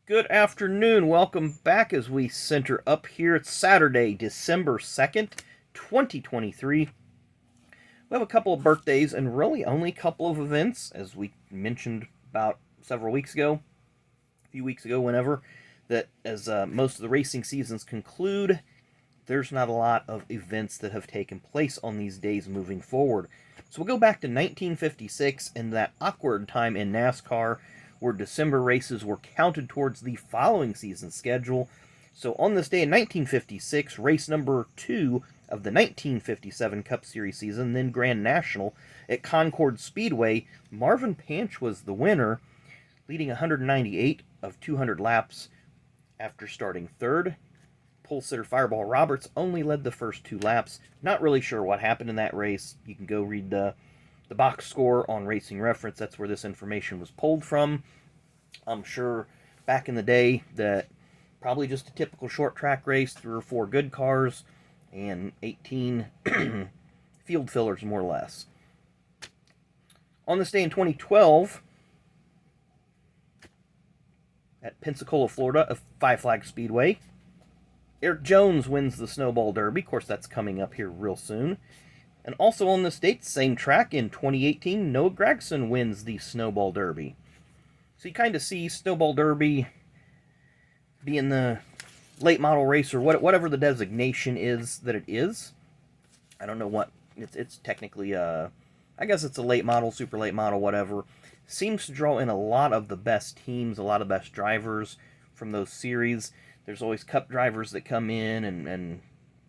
Good afternoon. Welcome back as we center up here. It's Saturday, December 2nd, 2023. We have a couple of birthdays and really only a couple of events, as we mentioned about several weeks ago, a few weeks ago, whenever, that as most of the racing seasons conclude, there's not a lot of events that have taken place on these days moving forward. So we'll go back to 1956 and that awkward time in NASCAR where December races were counted towards the following season's schedule. So on this day in 1956, race number 2 of the 1957 Cup Series season, then Grand National, at Concord Speedway, Marvin Panch was the winner, leading 198 of 200 laps after starting third. Pole sitter Fireball Roberts only led the first 2 laps. Not really sure what happened in that race. You can go read the box score on Racing Reference. That's where this information was pulled from. I'm sure back in the day that probably just a typical short track race, 3 or 4 good cars, and 18 field fillers, more or less. On this day in 2012, at Pensacola, Florida, a Five Flag Speedway, Erik Jones wins the Snowball Derby. Of course, that's coming up here real soon. And also on this date, same track in 2018, Noah Gragson wins the Snowball Derby. So you kind of see Snowball Derby being the late model race or whatever the designation is that it is. I don't know what it's technically. I guess it's a late model, super late model, whatever. Seems to draw in a lot of the best teams, a lot of the best drivers from those series. There's always Cup drivers that come in and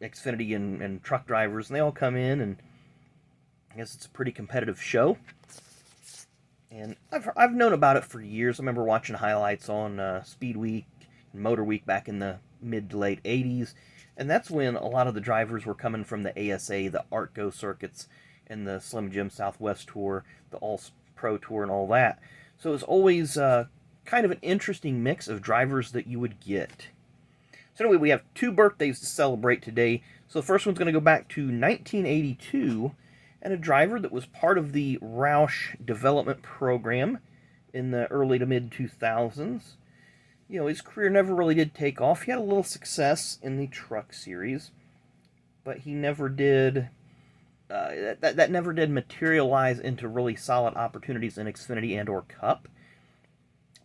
Xfinity and truck drivers, and they all come in, and I guess it's a pretty competitive show. And I've known about it for years. I remember watching highlights on Speed Week and Motor Week back in the mid to late 80s. And that's when a lot of the drivers were coming from the ASA, the ARTGO circuits, and the Slim Jim Southwest Tour, the All Pro Tour, and all that. So it was always kind of an interesting mix of drivers that you would get. So anyway, we have 2 birthdays to celebrate today. So the first one's going to go back to 1982, and a driver that was part of the Roush development program in the early to mid 2000s. His career never really did take off. He had a little success in the truck series, but he never did. That never did materialize into really solid opportunities in Xfinity and or Cup.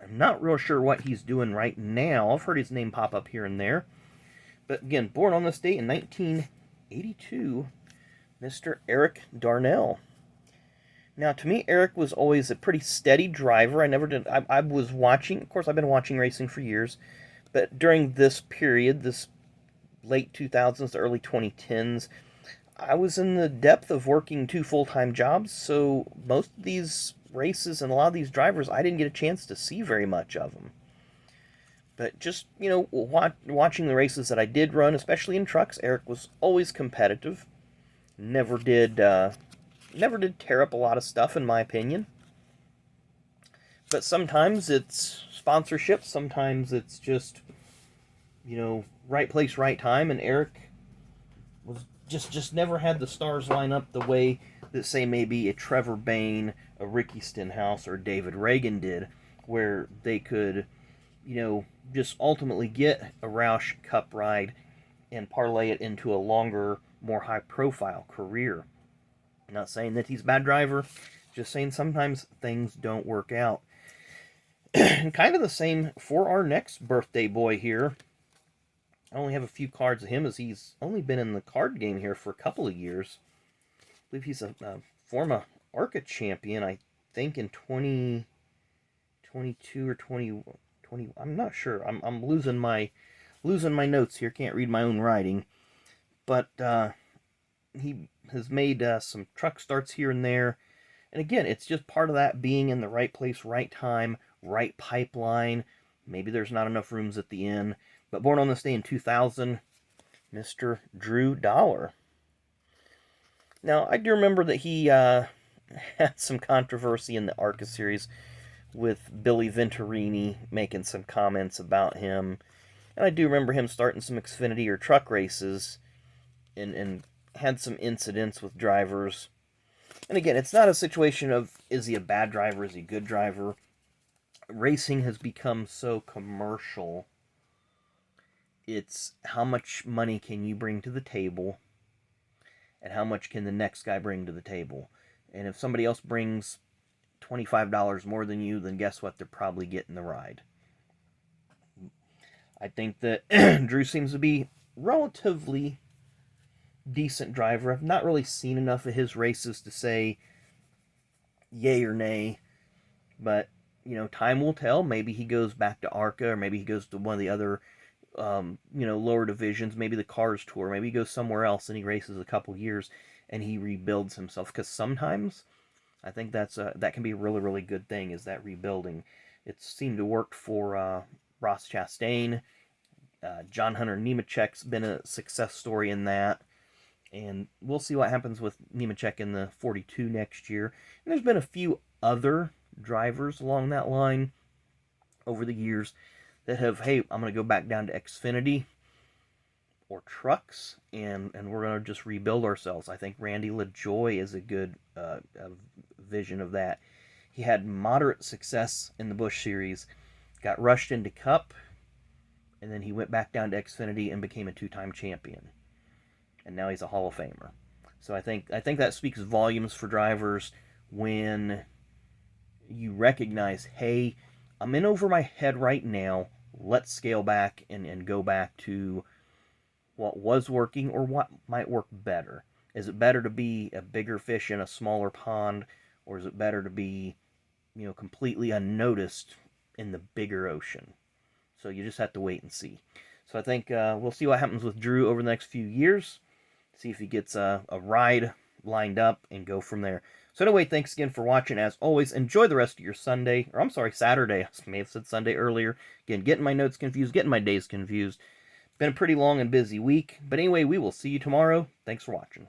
I'm not real sure what he's doing right now. I've heard his name pop up here and there. But again, born on this date in 1982, Mr. Erik Darnell. Now, to me, Erik was always a pretty steady driver. I was watching, of course, I've been watching racing for years, but during this period, this late 2000s to early 2010s, I was in the depth of working 2 full-time jobs, so most of these races and a lot of these drivers, I didn't get a chance to see very much of them. But just, watching the races that I did run, especially in trucks, Erik was always competitive. Never did tear up a lot of stuff, in my opinion. But sometimes it's sponsorship, sometimes it's just, right place, right time, and Erik was just never had the stars line up the way that, say, maybe a Trevor Bayne, a Ricky Stenhouse, or David Reagan did, where they could, just ultimately get a Roush Cup ride and parlay it into a longer, more high-profile career. I'm not saying that he's a bad driver, just saying sometimes things don't work out. And kind of the same for our next birthday boy here. I only have a few cards of him as he's only been in the card game here for a couple of years. I believe he's a former ARCA champion, I think in 2022 or 2020. I'm not sure. I'm losing my notes here. Can't read my own writing. But he has made some truck starts here and there. And again, it's just part of that being in the right place, right time, right pipeline. Maybe there's not enough rooms at the inn. But born on this day in 2000, Mr. Drew Dollar. Now, I do remember that he had some controversy in the ARCA series with Billy Venturini making some comments about him. And I do remember him starting some Xfinity or truck races and had some incidents with drivers. And again, it's not a situation of, is he a bad driver, is he a good driver? racing has become so commercial. It's how much money can you bring to the table, and how much can the next guy bring to the table. And if somebody else brings $25 more than you, then guess what? They're probably getting the ride. I think that Drew seems to be relatively decent driver. I've not really seen enough of his races to say yay or nay, but time will tell. Maybe he goes back to ARCA, or maybe he goes to one of the other lower divisions, maybe the Cars Tour, maybe he goes somewhere else and he races a couple years and he rebuilds himself. Because sometimes I think that can be a really, really good thing, is that rebuilding. It seemed to work for Ross Chastain. John Hunter Nemechek's been a success story in that. And we'll see what happens with Nemechek in the 42 next year. And there's been a few other drivers along that line over the years that have, hey, I'm going to go back down to Xfinity or trucks, and we're going to just rebuild ourselves. I think Randy LaJoy is a good vision of that. He had moderate success in the Busch Series, got rushed into Cup, and then he went back down to Xfinity and became a two-time champion. And now he's a Hall of Famer. So I think that speaks volumes for drivers when you recognize, hey, I'm in over my head right now. Let's scale back and go back to what was working or what might work better. Is it better to be a bigger fish in a smaller pond, or is it better to be, completely unnoticed in the bigger ocean? So you just have to wait and see. So I think we'll see what happens with Drew over the next few years. See if he gets a ride lined up and go from there. So anyway, thanks again for watching. As always, enjoy the rest of your Sunday. Or I'm sorry, Saturday. I may have said Sunday earlier. Again, getting my notes confused, getting my days confused. Been a pretty long and busy week. But anyway, we will see you tomorrow. Thanks for watching.